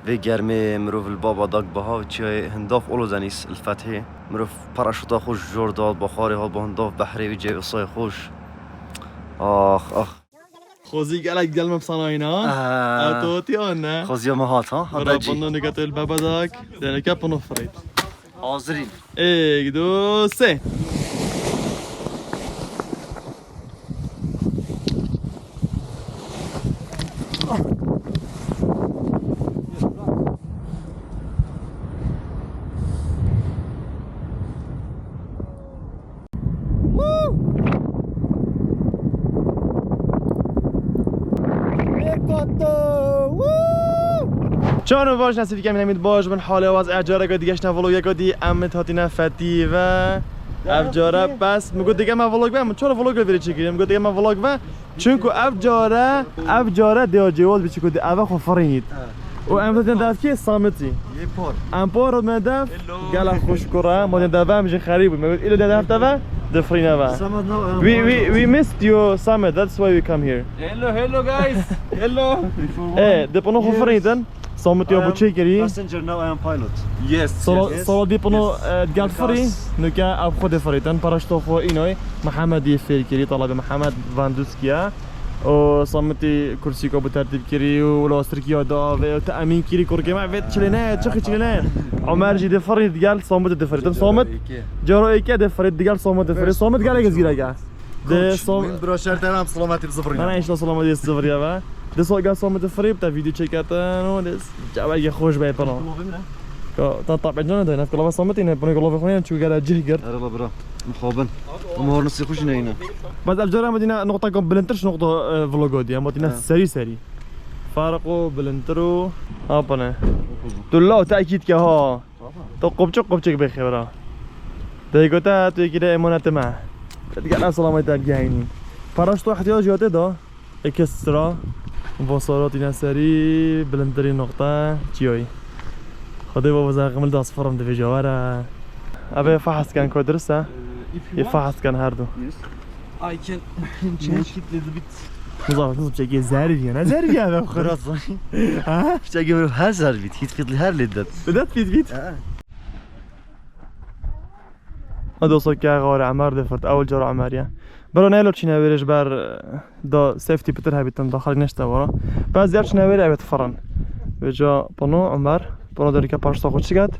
في گرمه مروف البابا داگ بها و چی هنداف اولو زنیس الفتحه مروف پراشوتا خوش جور داد بخاری ها با هنداف بحری و جی اصای خوش آخ آخ خوزی گلک گلم بصناينا اتوتي انا خوزی مهات ها برا هذا جي بنا نقطة البابا داك دنكا بنفريد حاضرين 1 2 3 چون واش نصیفی که می‌نمید باش من حاله و از اجاره که دیگه شنا ولوگ که امت هاتینا فتی و افجاره بس میگه دیگه من ولوگ بم چرا ولوگ رو بری چیکیم میگه دیگه من ولوگ و چون که افجاره دیو جوال بیچ که اوا خفرینید و امت داد کی صامتی یه پار امپور مدف قال خوش كره ما دابا مجي خريب ما الا دابا دابا دفرينا با we missed you Samet that's why we come here Hello guys. Hello. ايه دبنو خفريدن صامت يا ابو تشيكري passenger now I am pilot Yes. صار دبنو قال فري نكا اب خد فريدن باراشتو خو اينوي محمد يفيركري طلب محمد فاندوسكيا و صمتي كرسيكو بترتيب كري ولا استركيا دا وتامين كري كوركي ما فيت شلينا تشخي شلينا عمر جي دفريد قال صمت دفريد صمت جرو ايكا دفريد قال صمت دفريد صمت قال يزيرا قال ده صمت براشر تمام سلامتی بزفرین انا ايش صلاه دي الصفر يا با ده صو قال صمت دفريد تا فيديو تشيكاتن و ده جاوا خوش باي بنا تا طبعا جنا ده نفس كلام صمت هنا بنقول له خويا شو قال جهجر ارلا برا مخابن ومهور نسي خوش هنا بس الجرا مدينه نقطه بلنترش نقطه فلوجودي مدينه سري فارقوا بلنترو هابنا دلو تاكيد كها تو قبچك بخيرا دايقوتا تو كده امانه ما تلقى سلامت الجايني فراش تو احتياجاته ده اكسترا وصارات سري بلنتري نقطه جيوي خدي بابا زغمل ده اصفرم ده في جواره ابي فحص كان كودرسه يفحص كان هاردو I can change it a little bit. مزاف نصب شيء زاري انا زاري هذا خلاص ها شتاقي من هزار بيت هيت في الهر لدت بدات فيت هذا صوت غار عمار دفرت اول جرى عماريا برو نيلو تشينا بيرج بار دا سيفتي بترها بيتن داخل نشتا ورا بعد زير تشينا بيرج بتفرن بجا بنو عمر بنو دريكا باش تاخذ شيكات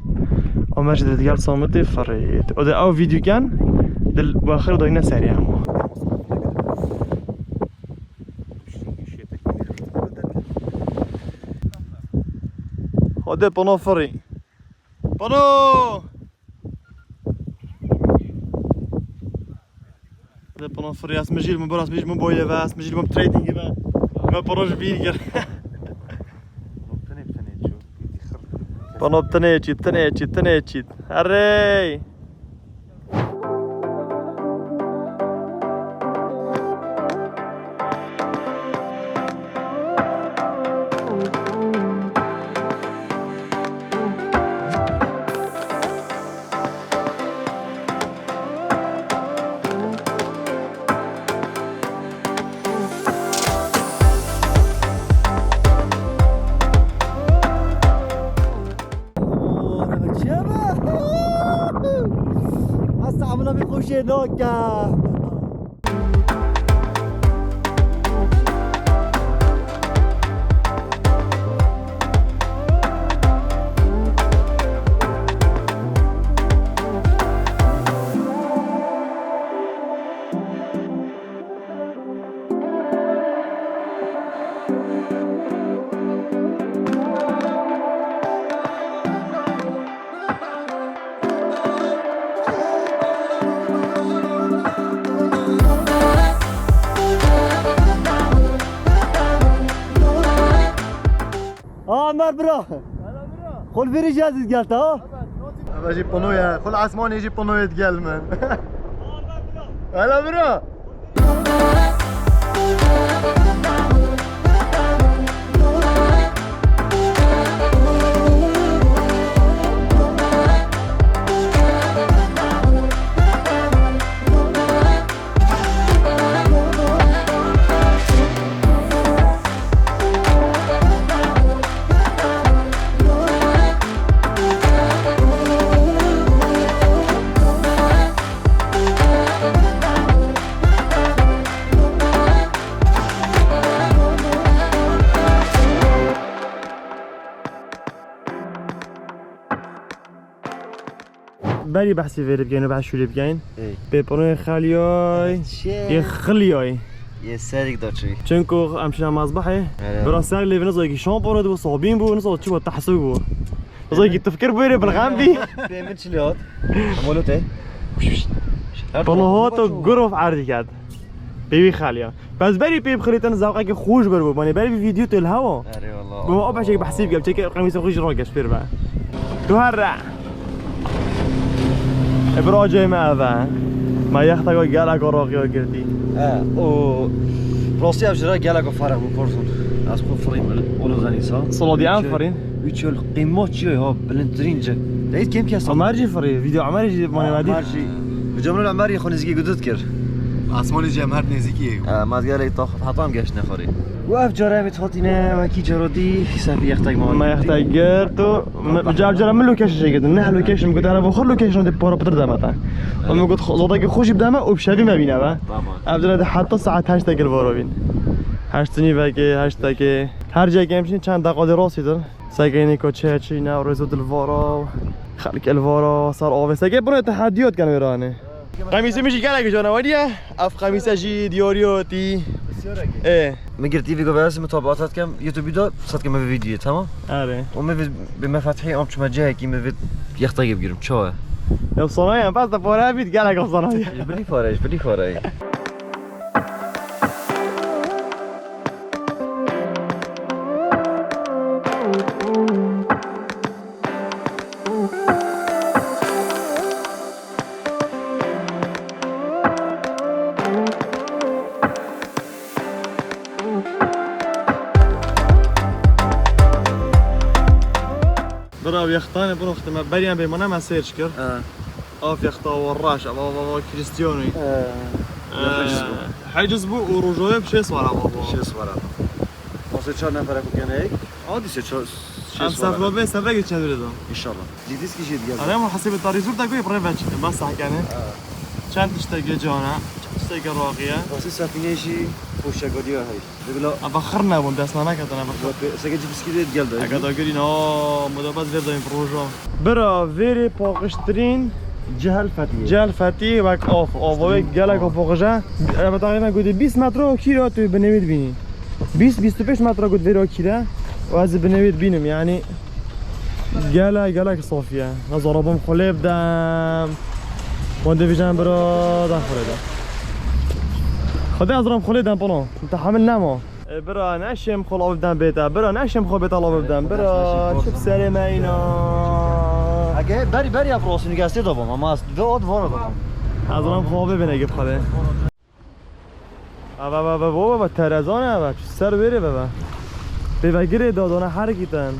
عمر جد ديال صامتي فريت وده او فيديو كان دل واخر ضينا سريع هذا بنو فري بنو هذا بنو فري اسم جيل من براس مجيل من بويا باس مجيل من تريدينج با ما بروج بيرجر بنو بتنيتشي هري عمنا بيخش هناك عمر برا خل بيري جاهز قالت ها بجيب بنويا خل عثمان يجيب بنويا تقال من هلا برا بری بحثی ویری بگین و بحث شوری بگین ای بپرون خالیای یه خلیای یه سریک داشتی چون که همچنین مذبحه برا سر لیو نزاي که شام برد و صابین بود نزاي چی بود تحسب بود نزاي که تفکر بره بالغام بی بیمت چلیات مولوته بالله تو گروف عردی کرد بیبی خالیا بس بری بيب خريطان زوقك که خوش برو ماني بری فيديو تو الهوا اره والله بما ابع شيء بحسيب قبل شيء قميص خوش راقش بير بقى تهرع ابراجي ما ذا ما يختك قالك راقي قردي او راستی ابجرا گلگو فرق بپرسون از خود فریم اولو زنیسا صلادي انفرين ویچول قیمت چیه ها بلندترین جه دید کم کسا عمرجي فري فيديو عمرجي ماني بعدي مرجی بجمله العمری خونزگی گدود کرد آسمان جمهر نزدیکیه. مزگل تا حتی هم گشت نخوری و افجاره میتخاطینه و کی جرادی سفی یختگ ما يحتاج تو جاب جرا من لوكيشن شيء كده نه لوكيشن قلت انا بخور لوكيشن دي بورا بتر دمتا اما قلت صوتك خوش بدمه وبشبي ما بينا با افضل حتى ساعه 8 دقيقه الفورو بين 8 ثانيه باقي 8 دقيقه هر جا يمشي چند دقيقه راسي دار سايقيني كوتشي چي نا رزود الفورو خلك الفورو صار اوف سايق برو تحديات كانوا يرانه قميصي مشي قالك جانا وديا اف قميصه جي ديوريوتي ايه میگرد ویگو برس مطابقات کم یوتیوب دا صد کم ویدیو تمام اره و می به مفتحی ام چما جای کی می یختگ بگیرم چاه يا صنايع بس فورا بيت قالك صنايع بلی فارش بلی فارای برا يختاني برو اختم بريان بيمنا ما سيرش كر اوف يخطا وراش بابا كريستيانو حجز بو وروجويه بشي صوره بابا چه سوارا واسه 4 نفر کو کنه یک عادی سه 4 ام سافر به سافر چند بريدو ان شاء الله دیدیس کی جید گل انا مو حسب الطريق زور تاكو بريفاتش بس حكاني چند تشتاق جانا تشتاق راقيه واسه سفینه شی خوشگلی های بگلا ابخرنا بون دست ما نكتنا بخر سگه بسکیت گل داد اگه داگری نا مدابات ویر دایم پروژه برا ویری پاقشترین جهل فتیه جل فتی و آف آوای گلک پاقشا تقریبا گودی 20 متر کیرا تو بنوید بینی 20-25 متر گود ویرا کیرا و از بنوید بینم یعنی گلک صافیه نظرابم خلیب دم وانده بیجن برا دخوره دم خدا ازرم خلیدم پناه متحمل نما برا نشم خلا بدم بیتا برا نشم خلا بیتا لا بدم برا شوف سلام اینا اگه بری افراسی نگسته دابم اما از دو آد وارا دابم ازرم خوابه بینه گب خاله بابا ترزانه بابا سر بره بابا بگیره دادانه حرکتن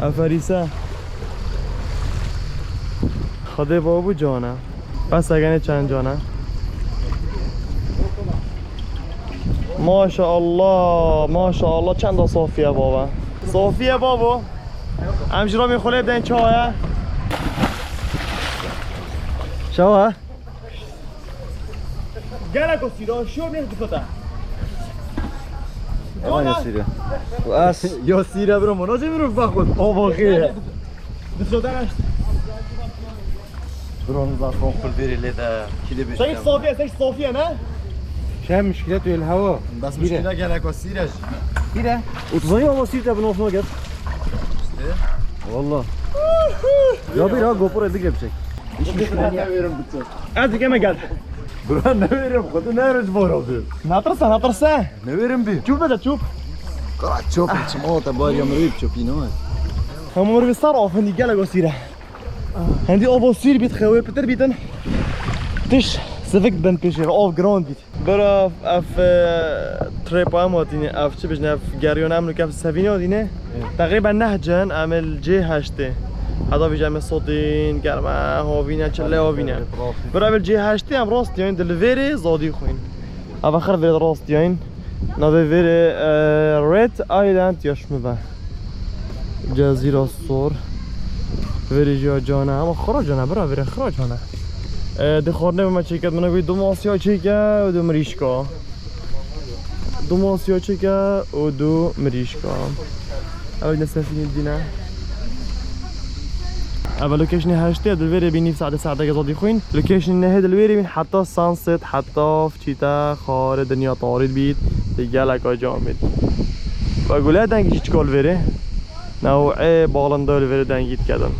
افریسه خدا بابو جانه بس اگه چند جانه ما شاء الله چند صافیه بابا صافیه بابا همجرا میخوله بدن چاه شو گلک و سیرا شو میخد فتا اما سیره و اس یا سیره برو مناجه میرو بخود آواقیه بسودنش برو نظافون خل بری لیده کلی بشتم سیک صافیه نه؟ چه مشکلی توی الهوا؟ بس مشکله گلک و سیرش بیره وتظني والله سيرته بنوف نوقف والله يا بيرا GoPro دقيقة بشك از كما قال برو نویرم خود نرج بارو نطرسه نویرم بی شوف بدا شوف قرعت شوف سموطة باري مريب شوفينوات هم مر بيصار اوف هندي قلق وسيره هندي اوبو سير بيت خوي بتر بيتن تش سفك بن بيشر اوف جراوند بيت برا اف تريب اماتيني اف چه بجنه گریون امنو کف سفینه دینه تقریبا نهجن عمل جه هشته هذا في جامع صوتين قال ما هو فينا تشلا هو فينا برا بالجي هاشتي ام راستيين دليفري زودي خوين ابا خرب في راستيين نادي فيري ريد ايلاند يشمبه جزيرة الصور فيري جا جانا اما خراجنا برا فيري خراجنا دخورنه ما چیکت منو گوی دو ماسیا چیکه و دو مریشکا دو ماسیا چیکه و دو مریشکا اول نسافین دینا اول لوكيشن هاشتي دلويري بيني في ساعة قصدي خوين لوكيشن نهي دلويري بين حتى سانست حتى في تشيتا خار الدنيا طارد بيت تجالك جامد بقول لا دنگی چیکار وره نوع بالندار وره دنگیت کردن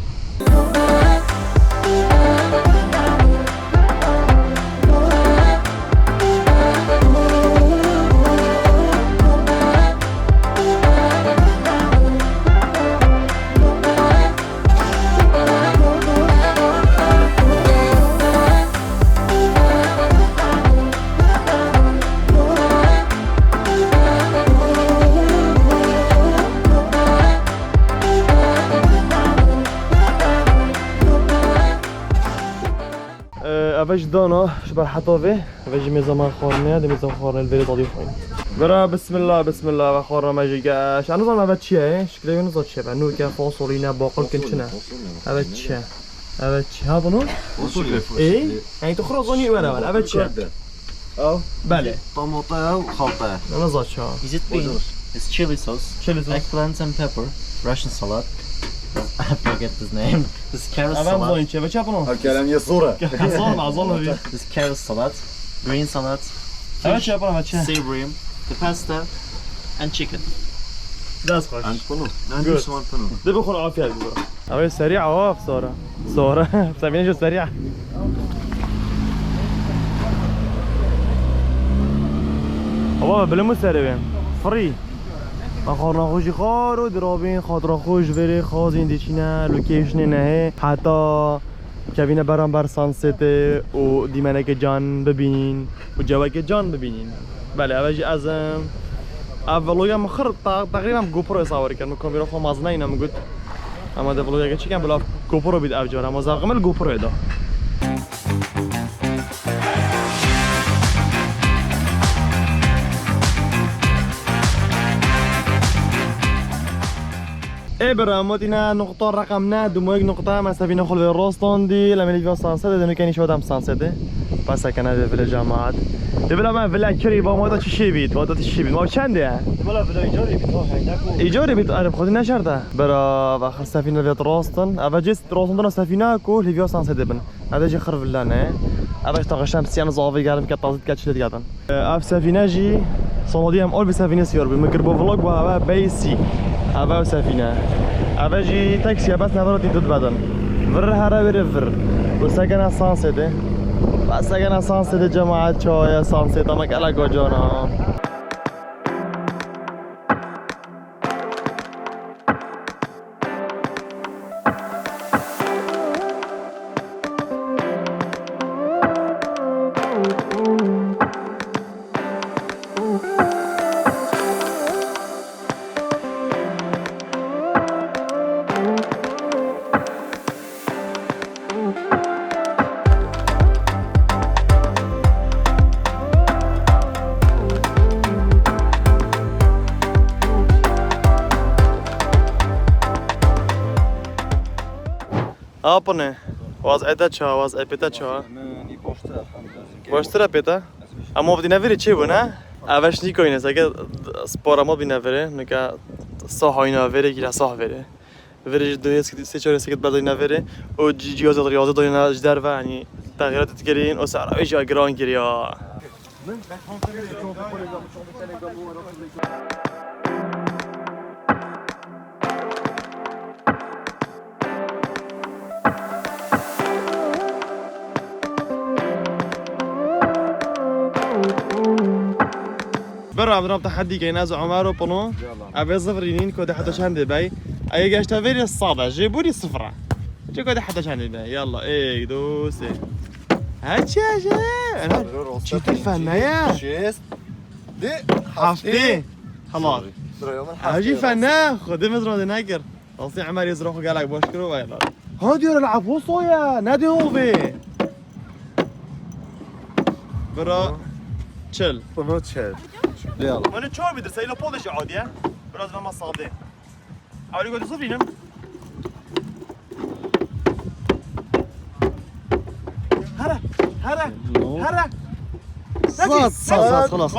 أباش دانا شبه حطافي أباش ميزان خورنيا ده ميزان خورن الفيديو ضدي خوين برا بسم الله بخورنا ما جيجاش أنا نظام أبد شيء شكله نظام شيء بنو كان فاصولينا باقل كنشنا أبد شيء هذا نو إيه يعني تخرج ظني ولا أبد شيء أو بله طماطة وخلطة أنا نظام شيء Is it bean? It's chili sauce, eggplants and pepper, Russian salad. I forget his name. This carrot أنا salad. نظام شيء بس أبنو الكلام يصورة أظن This carrot salad, green salad, أبد شيء أبنو أبد شيء savory, the pasta, and chicken. داس خوش عند فنو Good. عند سوان فنو ده بخور عافية بقول أبي سريعة واف صورة سامعين شو سريعة هوا بلا سريع فري خورنا خوشی خارو درابین خاطر خوش بره خازین دیچینه لوکیشن نه حتی کبینه برام بر سانست و دیمنه که جان ببینین و جوه که جان ببینین بله اوجی از اولویا مخر تقریبا گوپرو اصور کرد من کامیرا خو مازنه اینا میگود اما ده ولویا که چیکم بلا گوپرو بید افجار اما زاقمل گوپرو ادا برا مدينة نقطة رقمنا دموج نقطة ما سفينة خلف الروستون دي لما نيجي سانسيت ده نكاني شو دام سانسيت بس كان هذا في الجامعات دبلا ما في الكري با ما تشي بيت ما تشي بيت ما چنده ولا في ايجاري بيتوه ايجاري بيت انا بخدي نشرته برا اخر سفينة في روستون ابا جست روستون ده سفينة كل في سانسيت بن هذا جي خرف لنا ابا اشتغل سيان زافي قال مكطازت كاتشلت قاطن اف سفينة جي صناديق اول بسفينة سيار بمكربو فلوج وها بيسي ابا سفينة ابا جي تاكسي بس نظرتي ضد بدن فر هرا فر وسكن سانسيت بس سكن سانسيت جماعة شوية سانسيت ما كلا جوجونا Apone, was etacha, was epitacha. Boştura peta. Ama bu dinaveri çi bu ne? Avaş ni koyne sage spora mo dinaveri, nika sahayna veri gila sah veri. Veri doyes se çore seket bada dinaveri. O cihaz riyazı doyna jder ve yani تغييرات تتكرين او سعر ايش جران كريا برا عم تحدي كيناز عمر وبنو ابي صفرين كود حتى شان باي اي جاش تفيري الصابع جيبوا لي الصفرة جي كود حتى شان باي يلا ايه دوسي هاتشي انا جيت الفنايا شيست دي حفتي خلاص اجي فنان خذ مزرعه ناقر اصلي عمال يزرعوا قال لك بشكروا يلا هادي العب وصايا نادي هوفي برا تشل فنو تشيل يلا وانا تشو بدرس الى بودش عادي براز ما صادين اولي قلت صفينم هلا هلا هلا صاد خلاص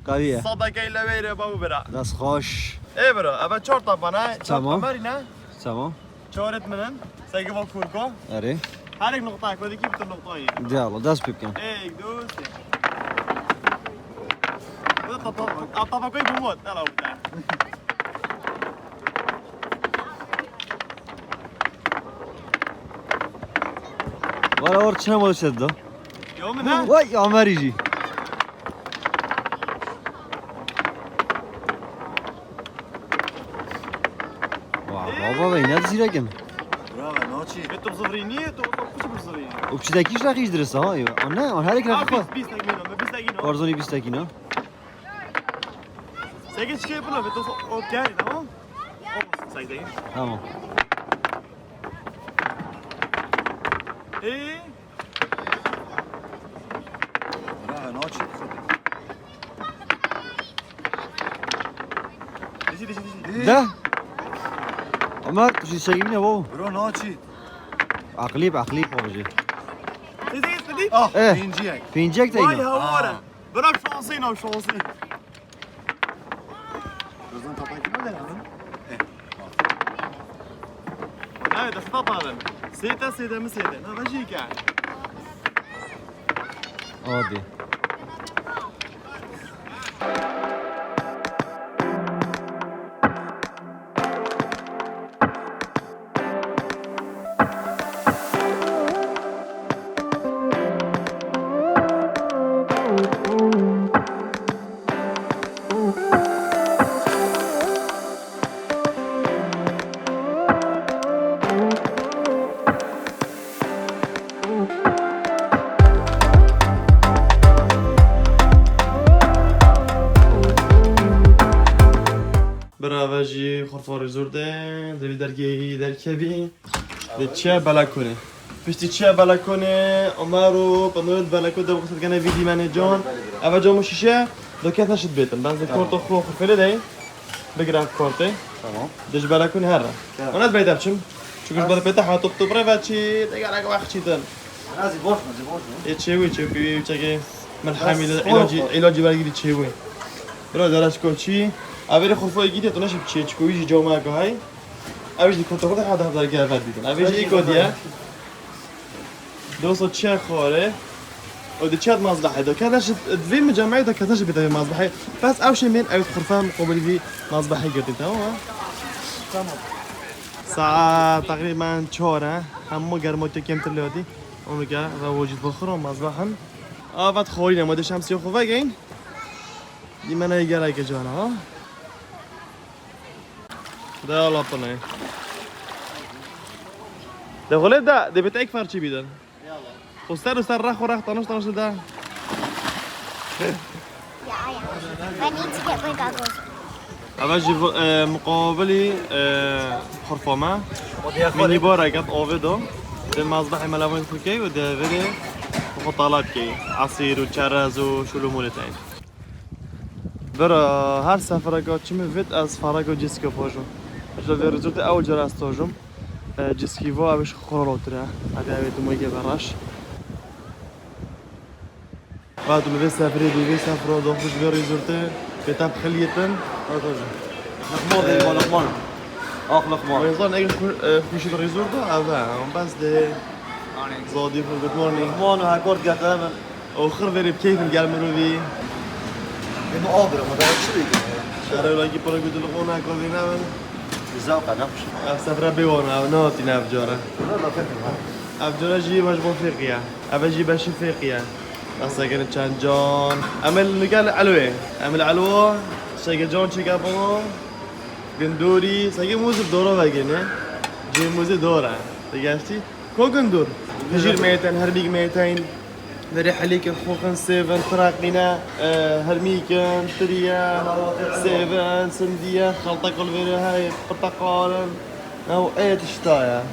قوية صدق إلا وير بابو برا ناس خوش إيه برا أبى شرطة بنا تمام. مرينا تمام شورت منن سايقف الكوركو اره هارك نقطة كودي كيف النقطة يلا داس بكم ايه دوس طبعا كوي بموت يلا وبتاع ولا ورد شنو ولا شده يومنا وي يا عمر يجي بابا بينات زيركم برافو نوتشي انتو بصفرينية انتو بصفرينية وبشتاكيش راح يدرس ها ايوه انا هذيك راح بيس بيس تاكينو ما بيس تاكينو ارزوني بيستاكينا ساكت شكي بلا بتو اوكي تمام سايدين تمام ايه برافو نوتشي ديجي ديجي ديجي ده عمر شو شايفين يا بابا برو نوتشي عقليب بابا جي ديجي ديجي ايه فين جيك فين جاك واي تاينا هورا براك شانسين او شانسين لازم تعطيك ماذا لا ده خطا هذا سيتا مسيتا انا بجيك يعني عادي برا جي خرفار زوردن دوی درکبی چه بلکونه پشتی چه بلکونه عمرو بنورد بلکو دو وقت کنه ویدی من جان اول جامو شیشه دو کت نشد بیتن بعد کارتو خو خفله دی بگرم کارته تمام دش بلکونه هر اون از بیدم چم چون باید بیت حاطط تو برای بچی دیگه اگه وقت چیدن نازي بوش یه چوی چوی چگه من حامل علاجی برگیری چوی برا درش کوچی اولی خرفای گیری تو نشب چیه چکویی جامعه که های اولی دی کنترل خود حدا در گرفت دیدن اولی ای کدیه دوستو چه خواره و دی چه مصلحه دو کداش دوی مجمعی دو کداش بیده مصلحه بس اوش من اوید خرفا مقابلی وی مصلحه گردیم تمام ساعة تقريبا 4 همو گرماتی کم تلادی اونو که رواجید بخورم مصلحه آفت خوری نماده شمسی خوبه گین دی من ای گره که جانا ها ده الله طنعي ده غلط ده بتاعك فرشي بيدن يلا واستر راح طنش ده I need to get my goggles. أبجي مقابلي خرفامة مني بارا قط أوفيدو ده مصباح ملامين خلكي وده غيري وخطالات كي عصير وشرز وشلومولتين برا هر سفره قد چمی وید از فرق جسکی فوجم اجلا رزولت اول جرا استوجم جسکی وا ابش خورالوتره هذا اوید مویگه براش بعد من سفری دوی سفره دو خوش بر رزولت کتاب خلیتن نخمود يبغى لقمان اخ لقمان ويظن اگه خوشی بر رزولت اوه بس ده زادی فو گود مورنینگ لقمان وهاكورد قتامن آخر بری بکیفن گرم روی مقابله ما بعرف شو يقول اره لاگی پرا گود لقونه کردی نمن زاوقة نقش سفره بیوانه او ناتی نفجاره لا فكر افجارا جي باش بفريقيا ابا جي باش افريقيا اصلا كانت كان جون عمل نقال علوي عمل علوه شيء جون شيء قابون قندوري ساقي موز بدوره باقينه جي موز دوره تقاشتي كو قندور هجير 200 هربيق 200 فريح عليك خوخن 7 تراقينا هرميكن تريا 7 سندية خلطة كل هاي برتقال او ايه تشتايا